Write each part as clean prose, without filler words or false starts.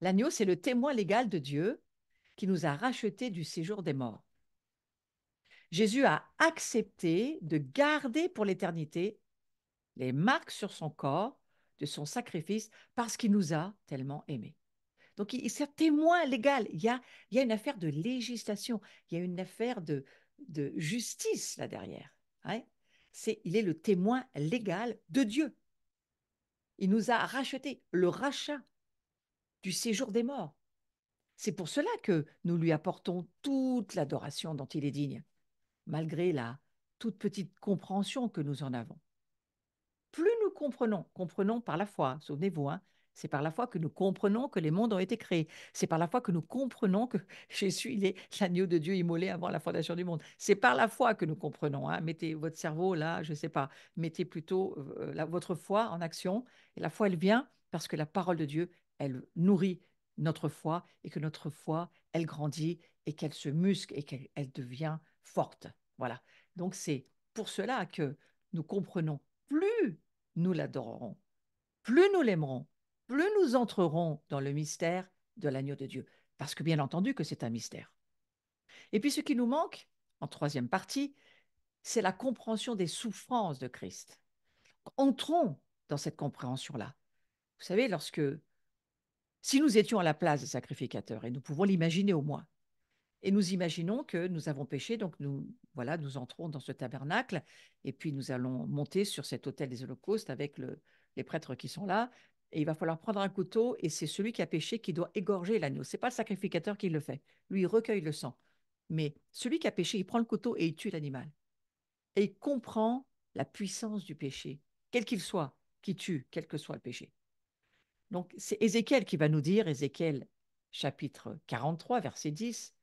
L'agneau, c'est le témoin légal de Dieu qui nous a rachetés du séjour des morts. Jésus a accepté de garder pour l'éternité les marques sur son corps de son sacrifice parce qu'il nous a tellement aimés. Donc, c'est un témoin légal. Il y a une affaire de législation, il y a une affaire de justice là derrière. Hein. Il est le témoin légal de Dieu. Il nous a rachetés, le rachat du séjour des morts. C'est pour cela que nous lui apportons toute l'adoration dont il est digne, malgré la toute petite compréhension que nous en avons. Plus nous comprenons par la foi, souvenez-vous, hein, c'est par la foi que nous comprenons que les mondes ont été créés. C'est par la foi que nous comprenons que Jésus, il est l'agneau de Dieu immolé avant la fondation du monde. C'est par la foi que nous comprenons. Hein. Mettez votre cerveau là, je ne sais pas, mettez plutôt votre foi en action. Et la foi, elle vient parce que la parole de Dieu, elle nourrit notre foi et que notre foi, elle grandit et qu'elle se muscle et qu'elle devient forte. Voilà. Donc c'est pour cela que nous comprenons plus nous l'adorerons, plus nous l'aimerons, plus nous entrerons dans le mystère de l'agneau de Dieu. Parce que bien entendu que c'est un mystère. Et puis ce qui nous manque, en troisième partie, c'est la compréhension des souffrances de Christ. Entrons dans cette compréhension-là. Vous savez, si nous étions à la place des sacrificateurs, et nous pouvons l'imaginer au moins, et nous imaginons que nous avons péché, donc nous entrons dans ce tabernacle, et puis nous allons monter sur cet autel des holocaustes avec les prêtres qui sont là, et il va falloir prendre un couteau, et c'est celui qui a péché qui doit égorger l'agneau. Ce n'est pas le sacrificateur qui le fait. Lui, il recueille le sang. Mais celui qui a péché, il prend le couteau et il tue l'animal. Et il comprend la puissance du péché, quel qu'il soit, qui tue, quel que soit le péché. Donc, c'est Ézéchiel qui va nous dire, Ézéchiel chapitre 43, verset 10,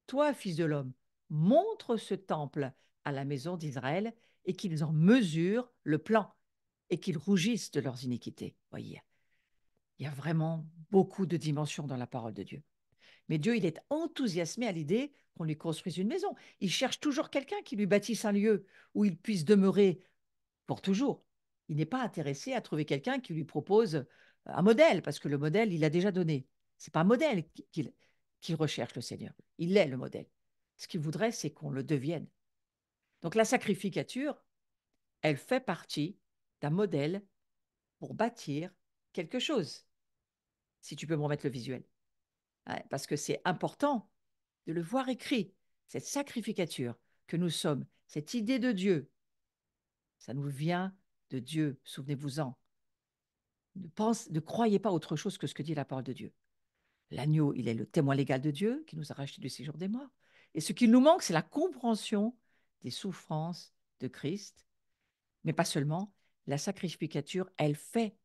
toi, fils de l'homme, montre ce temple à la maison d'Israël et qu'ils en mesurent le plan et qu'ils rougissent de leurs iniquités. Voyez, il y a vraiment beaucoup de dimensions dans la parole de Dieu. Mais Dieu, il est enthousiasmé à l'idée qu'on lui construise une maison. Il cherche toujours quelqu'un qui lui bâtisse un lieu où il puisse demeurer pour toujours. Il n'est pas intéressé à trouver quelqu'un qui lui propose un modèle, parce que le modèle, il a déjà donné. C'est pas un modèle qu'il recherche, le Seigneur. Il est le modèle. Ce qu'il voudrait, c'est qu'on le devienne. Donc la sacrificature, elle fait partie d'un modèle pour bâtir quelque chose, si tu peux me remettre le visuel. Ouais, parce que c'est important de le voir écrit, cette sacrificature que nous sommes, cette idée de Dieu, ça nous vient de Dieu, souvenez-vous-en. Ne croyez pas autre chose que ce que dit la parole de Dieu. L'agneau, il est le témoin légal de Dieu qui nous a rachetés du séjour des morts. Et ce qui nous manque, c'est la compréhension des souffrances de Christ. Mais pas seulement, la sacrificature, elle fait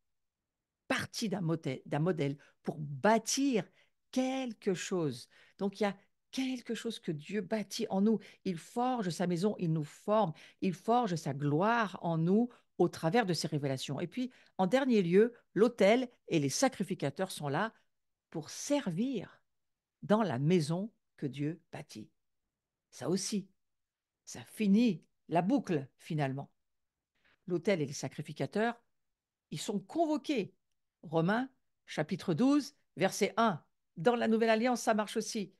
partie d'un modèle pour bâtir quelque chose. Donc il y a quelque chose que Dieu bâtit en nous. Il forge sa maison, il nous forme, il forge sa gloire en nous au travers de ses révélations. Et puis, en dernier lieu, l'autel et les sacrificateurs sont là pour servir dans la maison que Dieu bâtit. Ça aussi, ça finit la boucle finalement. L'autel et les sacrificateurs, ils sont convoqués. Romains, chapitre 12, verset 1. Dans la Nouvelle Alliance, ça marche aussi.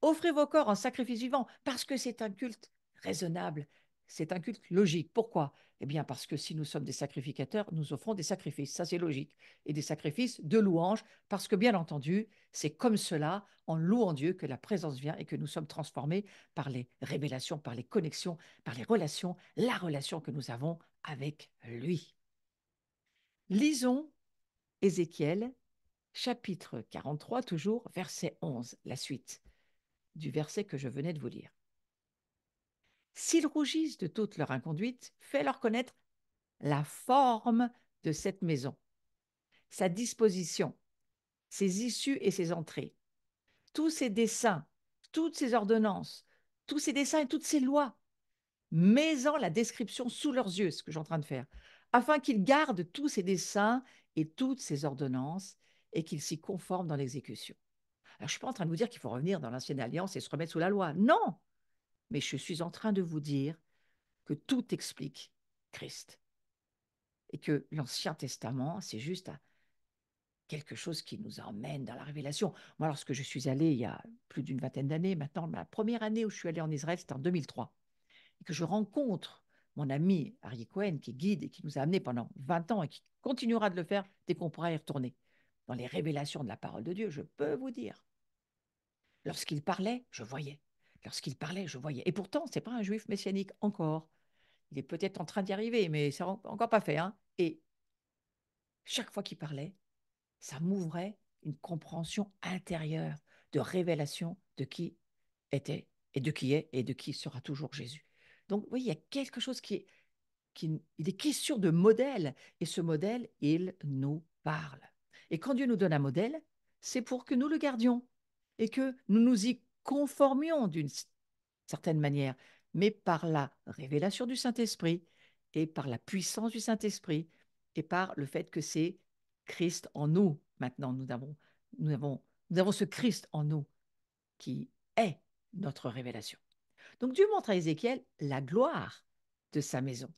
Offrez vos corps en sacrifice vivant, parce que c'est un culte raisonnable, c'est un culte logique. Pourquoi? Eh bien, parce que si nous sommes des sacrificateurs, nous offrons des sacrifices, ça c'est logique, et des sacrifices de louange, parce que bien entendu, c'est comme cela, en louant Dieu, que la présence vient et que nous sommes transformés par les révélations, par les connexions, par les relations, la relation que nous avons avec lui. Lisons Ézéchiel, chapitre 43, toujours, verset 11, la suite du verset que je venais de vous lire. S'ils rougissent de toute leur inconduite, fais-leur connaître la forme de cette maison, sa disposition, ses issues et ses entrées, tous ses desseins, toutes ses ordonnances, tous ses desseins et toutes ses lois, mets-en la description sous leurs yeux, ce que je suis en train de faire, afin qu'ils gardent tous ses desseins et toutes ses ordonnances et qu'ils s'y conforment dans l'exécution. Alors, je ne suis pas en train de vous dire qu'il faut revenir dans l'ancienne alliance et se remettre sous la loi. Non, mais je suis en train de vous dire que tout explique Christ et que l'Ancien Testament, c'est juste quelque chose qui nous emmène dans la révélation. Moi, lorsque je suis allée il y a plus d'une vingtaine d'années maintenant, ma première année où je suis allée en Israël, c'était en 2003, et que je rencontre mon ami Harry Cohen, qui est guide et qui nous a amenés pendant 20 ans et qui continuera de le faire dès qu'on pourra y retourner, dans les révélations de la parole de Dieu, je peux vous dire, lorsqu'il parlait, je voyais. Lorsqu'il parlait, je voyais. Et pourtant, ce n'est pas un juif messianique encore. Il est peut-être en train d'y arriver, mais c'est encore pas fait. Hein. Et chaque fois qu'il parlait, ça m'ouvrait une compréhension intérieure de révélation de qui était et de qui est et de qui sera toujours Jésus. Donc, oui, il y a quelque chose il est question de modèle, et ce modèle, il nous parle. Et quand Dieu nous donne un modèle, c'est pour que nous le gardions et que nous nous y conformions d'une certaine manière, mais par la révélation du Saint-Esprit et par la puissance du Saint-Esprit et par le fait que c'est Christ en nous. Maintenant, nous avons, nous avons ce Christ en nous qui est notre révélation. Donc Dieu montre à Ézéchiel la gloire de sa maison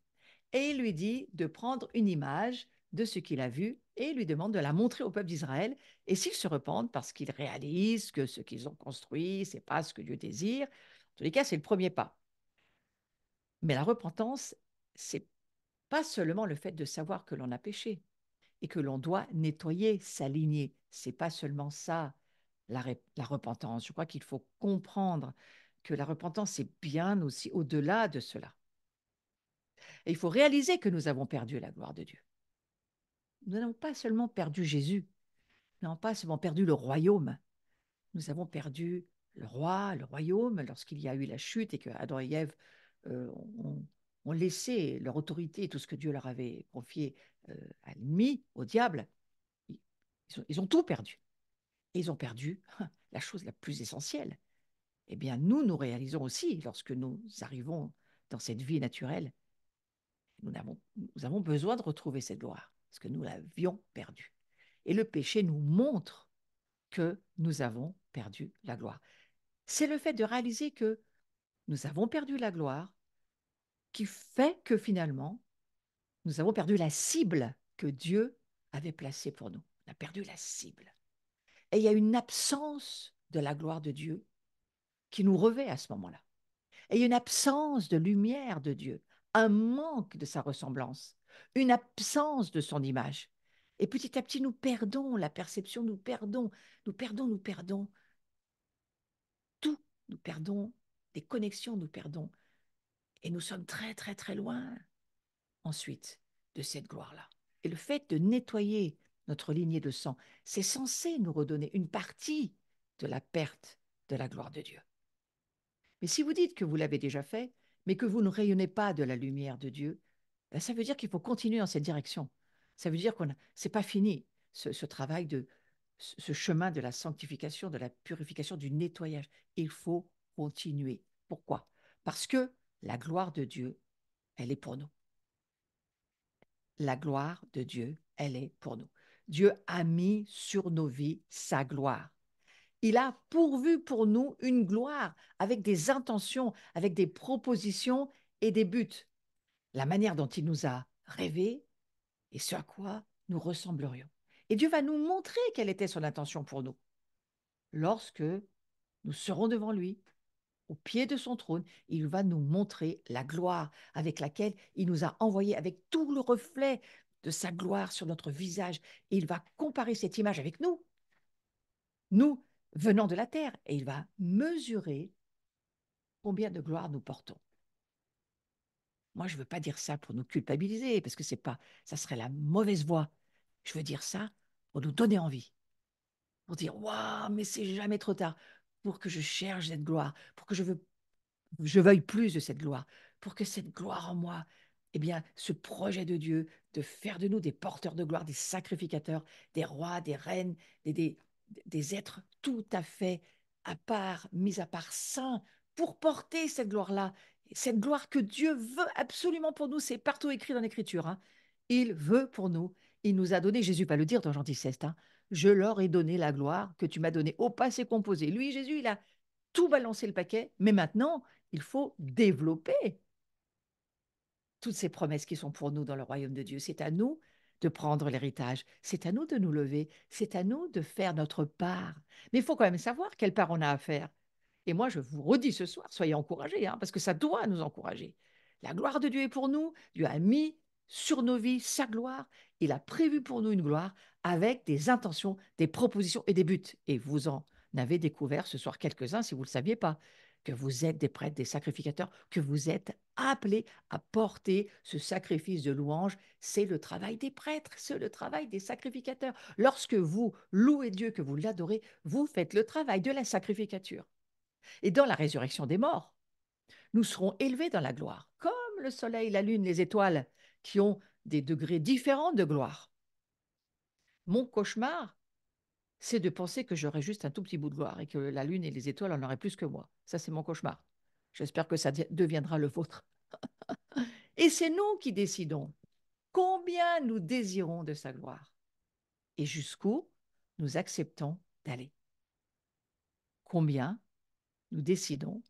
et il lui dit de prendre une image de ce qu'il a vu et il lui demande de la montrer au peuple d'Israël. Et s'ils se repentent parce qu'ils réalisent que ce qu'ils ont construit, ce n'est pas ce que Dieu désire, en tous les cas, c'est le premier pas. Mais la repentance, c'est pas seulement le fait de savoir que l'on a péché et que l'on doit nettoyer, s'aligner. C'est pas seulement ça, la repentance. Je crois qu'il faut comprendre que la repentance, c'est bien aussi au-delà de cela. Et il faut réaliser que nous avons perdu la gloire de Dieu. Nous n'avons pas seulement perdu Jésus, nous n'avons pas seulement perdu le royaume, nous avons perdu le roi, le royaume, lorsqu'il y a eu la chute et que Adam et Ève ont laissé leur autorité et tout ce que Dieu leur avait confié à l'ennemi, au diable. Ils ont tout perdu. Et ils ont perdu la chose la plus essentielle. Eh bien, nous réalisons aussi, lorsque nous arrivons dans cette vie naturelle, nous avons besoin de retrouver cette gloire, parce que nous l'avions perdue. Et le péché nous montre que nous avons perdu la gloire. C'est le fait de réaliser que nous avons perdu la gloire qui fait que finalement, nous avons perdu la cible que Dieu avait placée pour nous. On a perdu la cible. Et il y a une absence de la gloire de Dieu qui nous revêt à ce moment-là. Et il y a une absence de lumière de Dieu, un manque de sa ressemblance, une absence de son image. Et petit à petit, nous perdons la perception, nous perdons tout. Nous perdons des connexions, nous perdons. Et nous sommes très, très, très loin ensuite de cette gloire-là. Et le fait de nettoyer notre lignée de sang, c'est censé nous redonner une partie de la perte de la gloire de Dieu. Mais si vous dites que vous l'avez déjà fait, mais que vous ne rayonnez pas de la lumière de Dieu, ben ça veut dire qu'il faut continuer dans cette direction. Ça veut dire que ce n'est pas fini, ce travail ce chemin de la sanctification, de la purification, du nettoyage. Il faut continuer. Pourquoi? Parce que la gloire de Dieu, elle est pour nous. La gloire de Dieu, elle est pour nous. Dieu a mis sur nos vies sa gloire. Il a pourvu pour nous une gloire avec des intentions, avec des propositions et des buts. La manière dont il nous a rêvés et ce à quoi nous ressemblerions. Et Dieu va nous montrer quelle était son intention pour nous. Lorsque nous serons devant lui, au pied de son trône, il va nous montrer la gloire avec laquelle il nous a envoyés, avec tout le reflet de sa gloire sur notre visage. Et il va comparer cette image avec nous venant de la terre, et il va mesurer combien de gloire nous portons. Moi, je ne veux pas dire ça pour nous culpabiliser, parce que c'est pas, ça serait la mauvaise voie. Je veux dire ça pour nous donner envie, pour dire, waouh, mais c'est jamais trop tard, pour que je cherche cette gloire, pour que je veuille plus de cette gloire, pour que cette gloire en moi, eh bien, ce projet de Dieu de faire de nous des porteurs de gloire, des sacrificateurs, des rois, des reines, des êtres tout à fait à part, mis à part, saints, pour porter cette gloire-là, cette gloire que Dieu veut absolument pour nous, c'est partout écrit dans l'Écriture. Hein. Il veut pour nous, il nous a donné, Jésus va le dire dans Jean 17, hein, je leur ai donné la gloire que tu m'as donnée au passé composé. Lui, Jésus, il a tout balancé le paquet, mais maintenant, il faut développer toutes ces promesses qui sont pour nous dans le royaume de Dieu. C'est à nous de prendre l'héritage. C'est à nous de nous lever, c'est à nous de faire notre part. Mais il faut quand même savoir quelle part on a à faire. Et moi, je vous redis ce soir, soyez encouragés, hein, parce que ça doit nous encourager. La gloire de Dieu est pour nous. Dieu a mis sur nos vies sa gloire. Il a prévu pour nous une gloire avec des intentions, des propositions et des buts. Et vous en avez découvert ce soir quelques-uns si vous ne le saviez pas, que vous êtes des prêtres, des sacrificateurs, que vous êtes appelés à porter ce sacrifice de louange. C'est le travail des prêtres, c'est le travail des sacrificateurs. Lorsque vous louez Dieu, que vous l'adorez, vous faites le travail de la sacrificature. Et dans la résurrection des morts, nous serons élevés dans la gloire, comme le soleil, la lune, les étoiles, qui ont des degrés différents de gloire. Mon cauchemar, c'est de penser que j'aurai juste un tout petit bout de gloire et que la lune et les étoiles en auraient plus que moi. Ça, c'est mon cauchemar. J'espère que ça deviendra le vôtre. Et c'est nous qui décidons combien nous désirons de sa gloire et jusqu'où nous acceptons d'aller. Combien nous décidons,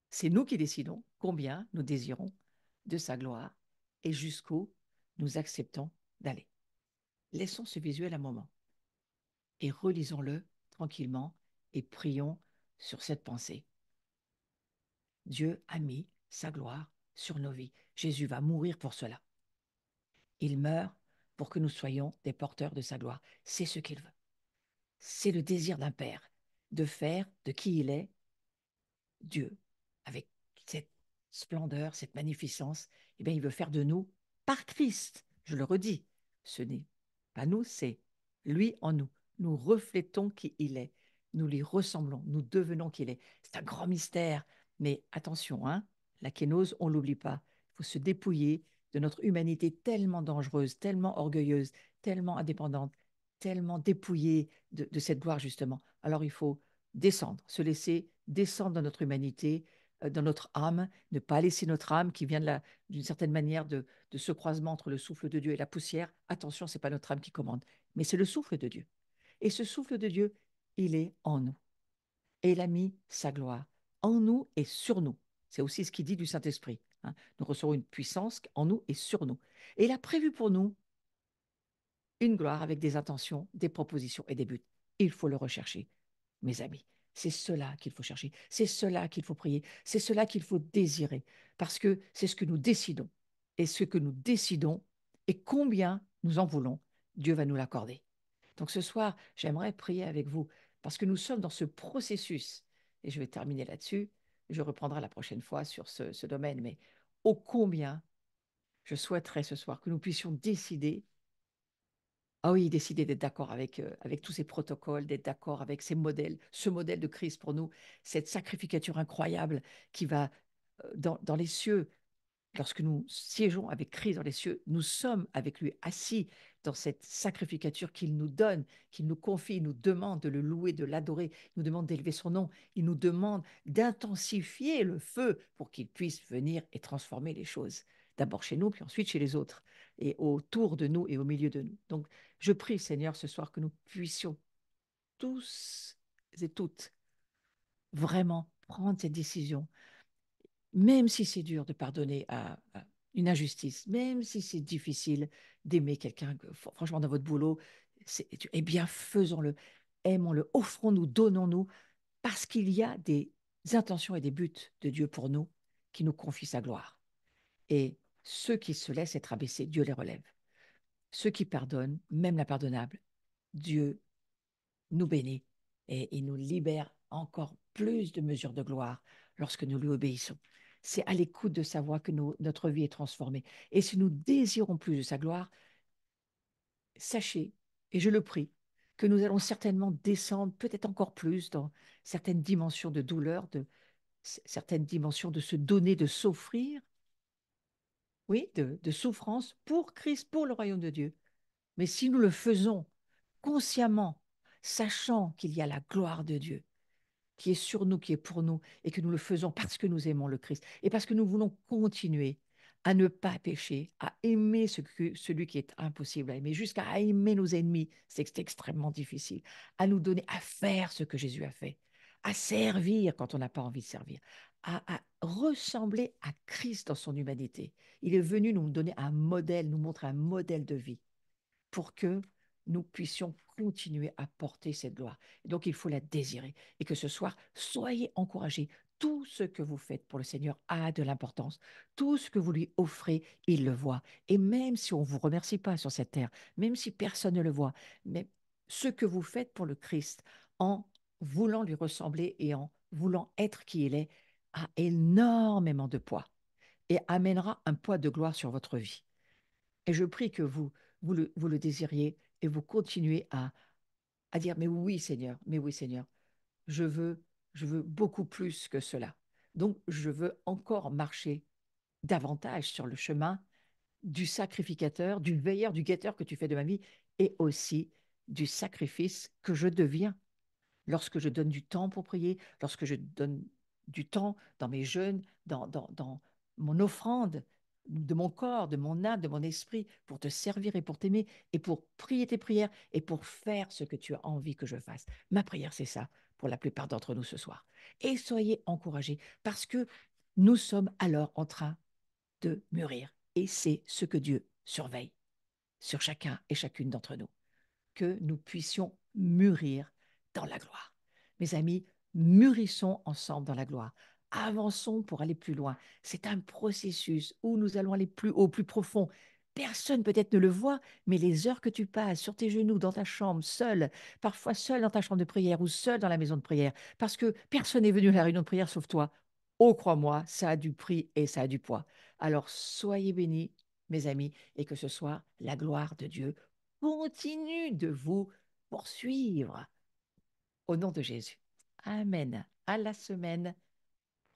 c'est nous qui décidons combien nous désirons de sa gloire et jusqu'où nous acceptons d'aller. Laissons ce visuel un moment et relisons-le tranquillement et prions sur cette pensée. Dieu a mis sa gloire sur nos vies. Jésus va mourir pour cela. Il meurt pour que nous soyons des porteurs de sa gloire. C'est ce qu'il veut. C'est le désir d'un Père de faire de qui il est Dieu, avec cette splendeur, cette magnificence. Eh bien, il veut faire de nous, par Christ, je le redis, ce n'est pas nous, c'est lui en nous. Nous reflétons qui il est, nous lui ressemblons, nous devenons qui il est. C'est un grand mystère, mais attention, hein, la kénose, on ne l'oublie pas. Il faut se dépouiller de notre humanité tellement dangereuse, tellement orgueilleuse, tellement indépendante, tellement dépouillée de cette gloire, justement. Alors il faut descendre, se laisser descendre dans notre humanité, dans notre âme, ne pas laisser notre âme qui vient d'une certaine manière de ce croisement entre le souffle de Dieu et la poussière. Attention, ce n'est pas notre âme qui commande, mais c'est le souffle de Dieu. Et ce souffle de Dieu, il est en nous. Et il a mis sa gloire en nous et sur nous. C'est aussi ce qu'il dit du Saint-Esprit, hein. Nous recevons une puissance en nous et sur nous. Et il a prévu pour nous une gloire avec des intentions, des propositions et des buts. Il faut le rechercher, mes amis. C'est cela qu'il faut chercher, c'est cela qu'il faut prier, c'est cela qu'il faut désirer, parce que c'est ce que nous décidons. Et ce que nous décidons et combien nous en voulons, Dieu va nous l'accorder. Donc ce soir, j'aimerais prier avec vous, parce que nous sommes dans ce processus, et je vais terminer là-dessus, je reprendrai la prochaine fois sur ce domaine, mais ô combien je souhaiterais ce soir que nous puissions décider. Ah oui, décider d'être d'accord avec tous ces protocoles, d'être d'accord avec ces modèles, ce modèle de Christ pour nous, cette sacrificature incroyable qui va dans les cieux. Lorsque nous siégeons avec Christ dans les cieux, nous sommes avec lui assis dans cette sacrificature qu'il nous donne, qu'il nous confie, il nous demande de le louer, de l'adorer, il nous demande d'élever son nom, il nous demande d'intensifier le feu pour qu'il puisse venir et transformer les choses, d'abord chez nous, puis ensuite chez les autres, et autour de nous et au milieu de nous. Donc, je prie, Seigneur, ce soir que nous puissions tous et toutes vraiment prendre cette décision, même si c'est dur de pardonner à une injustice, même si c'est difficile d'aimer quelqu'un, franchement, dans votre boulot, eh bien, faisons-le, aimons-le, offrons-nous, donnons-nous, parce qu'il y a des intentions et des buts de Dieu pour nous qui nous confient sa gloire. Et ceux qui se laissent être abaissés, Dieu les relève. Ceux qui pardonnent, même l'impardonnable, Dieu nous bénit et il nous libère encore plus de mesures de gloire lorsque nous lui obéissons. C'est à l'écoute de sa voix que notre vie est transformée. Et si nous désirons plus de sa gloire, sachez, et je le prie, que nous allons certainement descendre peut-être encore plus dans certaines dimensions de douleur, certaines dimensions de se donner, de s'offrir, oui, de souffrance pour Christ, pour le royaume de Dieu. Mais si nous le faisons consciemment, sachant qu'il y a la gloire de Dieu qui est sur nous, qui est pour nous, et que nous le faisons parce que nous aimons le Christ, et parce que nous voulons continuer à ne pas pécher, à aimer celui qui est impossible à aimer, jusqu'à aimer nos ennemis, c'est extrêmement difficile, à nous donner, à faire ce que Jésus a fait, à servir quand on n'a pas envie de servir, à ressembler à Christ dans son humanité. Il est venu nous donner un modèle, nous montrer un modèle de vie pour que nous puissions continuer à porter cette gloire. Et donc, il faut la désirer. Et que ce soir, soyez encouragés. Tout ce que vous faites pour le Seigneur a de l'importance. Tout ce que vous lui offrez, il le voit. Et même si on ne vous remercie pas sur cette terre, même si personne ne le voit, mais ce que vous faites pour le Christ en voulant lui ressembler et en voulant être qui il est, a énormément de poids et amènera un poids de gloire sur votre vie. Et je prie que vous le désiriez et vous continuez à dire, mais oui Seigneur, je veux, je veux beaucoup plus que cela. Donc, je veux encore marcher davantage sur le chemin du sacrificateur, du veilleur, du guetteur que tu fais de ma vie et aussi du sacrifice que je deviens lorsque je donne du temps pour prier, lorsque je donne du temps dans mes jeûnes, dans mon offrande de mon corps, de mon âme, de mon esprit, pour te servir et pour t'aimer, et pour prier tes prières, et pour faire ce que tu as envie que je fasse. Ma prière, c'est ça pour la plupart d'entre nous ce soir. Et soyez encouragés, parce que nous sommes alors en train de mûrir. Et c'est ce que Dieu surveille sur chacun et chacune d'entre nous, que nous puissions mûrir dans la gloire. Mes amis, mûrissons ensemble dans la gloire. Avançons pour aller plus loin. C'est un processus où nous allons aller plus haut, plus profond. Personne peut-être ne le voit, mais les heures que tu passes sur tes genoux, dans ta chambre, seul, parfois seul dans ta chambre de prière ou seul dans la maison de prière, parce que personne n'est venu à la réunion de prière sauf toi. Oh, crois-moi, ça a du prix et ça a du poids. Alors soyez bénis, mes amis, et que ce soit la gloire de Dieu continue de vous poursuivre au nom de Jésus. Amen. À la semaine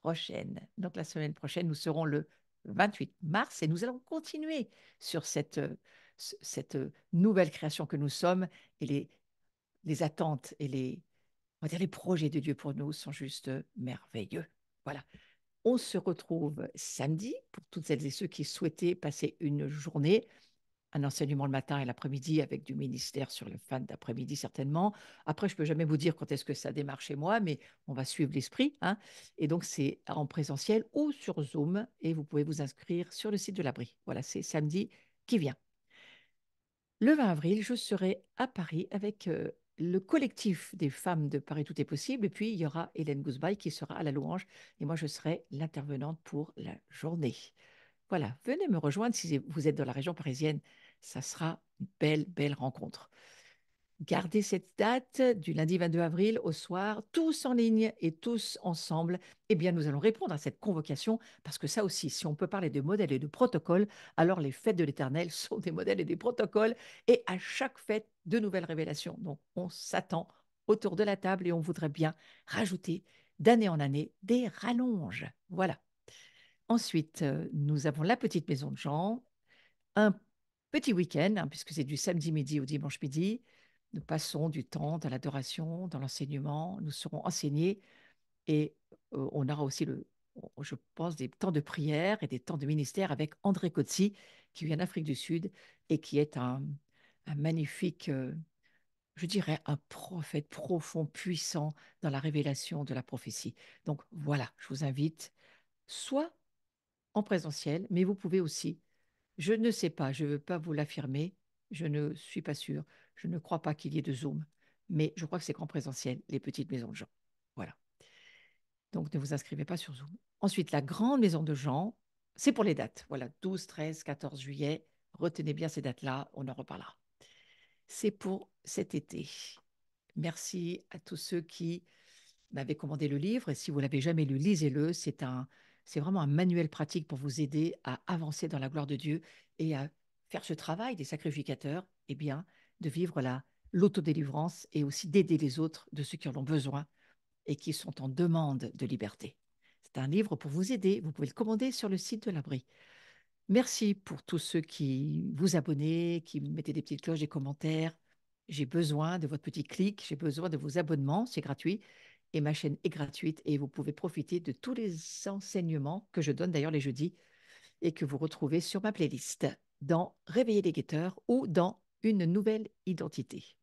prochaine. Donc la semaine prochaine, nous serons le 28 mars et nous allons continuer sur cette nouvelle création que nous sommes et les attentes et on va dire les projets de Dieu pour nous sont juste merveilleux. Voilà. On se retrouve samedi pour toutes celles et ceux qui souhaitaient passer une journée, un enseignement le matin et l'après-midi avec du ministère sur le fin d'après-midi certainement. Après, je ne peux jamais vous dire quand est-ce que ça démarre chez moi, mais on va suivre l'esprit, hein. Et donc, c'est en présentiel ou sur Zoom et vous pouvez vous inscrire sur le site de l'Abri. Voilà, c'est samedi qui vient. Le 20 avril, je serai à Paris avec le collectif des femmes de Paris Tout est possible. Et puis, il y aura Hélène Gousbaï qui sera à la louange. Et moi, je serai l'intervenante pour la journée. Voilà, venez me rejoindre si vous êtes dans la région parisienne. Ça sera une belle, belle rencontre. Gardez cette date du lundi 22 avril au soir, tous en ligne et tous ensemble. Eh bien, nous allons répondre à cette convocation parce que ça aussi, si on peut parler de modèles et de protocoles, alors les fêtes de l'Éternel sont des modèles et des protocoles et à chaque fête, de nouvelles révélations. Donc, on s'attend autour de la table et on voudrait bien rajouter d'année en année des rallonges. Voilà. Ensuite, nous avons la petite maison de Jean, un petit week-end, hein, puisque c'est du samedi midi au dimanche midi. Nous passons du temps dans l'adoration, dans l'enseignement. Nous serons enseignés et on aura aussi, je pense, des temps de prière et des temps de ministère avec André Kotsi, qui vient d'Afrique du Sud et qui est un magnifique, je dirais, un prophète profond, puissant dans la révélation de la prophétie. Donc voilà, je vous invite soit en présentiel, mais vous pouvez aussi, je ne sais pas, je ne veux pas vous l'affirmer, je ne suis pas sûre, je ne crois pas qu'il y ait de Zoom, mais je crois que c'est qu'en présentiel, les petites maisons de gens. Voilà. Donc ne vous inscrivez pas sur Zoom. Ensuite, la grande maison de gens, c'est pour les dates. Voilà, 12, 13, 14 juillet. Retenez bien ces dates-là, on en reparlera. C'est pour cet été. Merci à tous ceux qui m'avez commandé le livre. Et si vous ne l'avez jamais lu, lisez-le. C'est vraiment un manuel pratique pour vous aider à avancer dans la gloire de Dieu et à faire ce travail des sacrificateurs, eh bien, de vivre l'autodélivrance et aussi d'aider les autres de ceux qui en ont besoin et qui sont en demande de liberté. C'est un livre pour vous aider. Vous pouvez le commander sur le site de l'Abri. Merci pour tous ceux qui vous abonnez, qui mettez des petites cloches, des commentaires. J'ai besoin de votre petit clic, j'ai besoin de vos abonnements, c'est gratuit. Et ma chaîne est gratuite et vous pouvez profiter de tous les enseignements que je donne d'ailleurs les jeudis et que vous retrouvez sur ma playlist dans Réveiller les guetteurs ou dans Une nouvelle identité.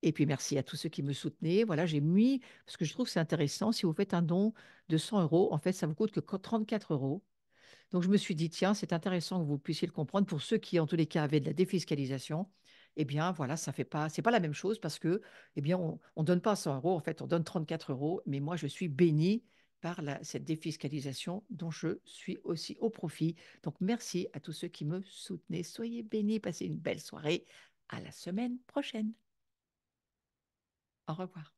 Et puis merci à tous ceux qui me soutenaient. Voilà, j'ai mis, parce que je trouve que c'est intéressant, si vous faites un don de 100 euros, en fait, ça vous coûte que 34 euros. Donc je me suis dit, tiens, c'est intéressant que vous puissiez le comprendre. Pour ceux qui, en tous les cas, avaient de la défiscalisation, eh bien, voilà, ça fait pas, c'est pas la même chose parce que, eh bien, on ne donne pas 100 euros, en fait, on donne 34 euros. Mais moi, je suis béni par cette défiscalisation dont je suis aussi au profit. Donc, merci à tous ceux qui me soutenaient. Soyez bénis, passez une belle soirée. À la semaine prochaine. Au revoir.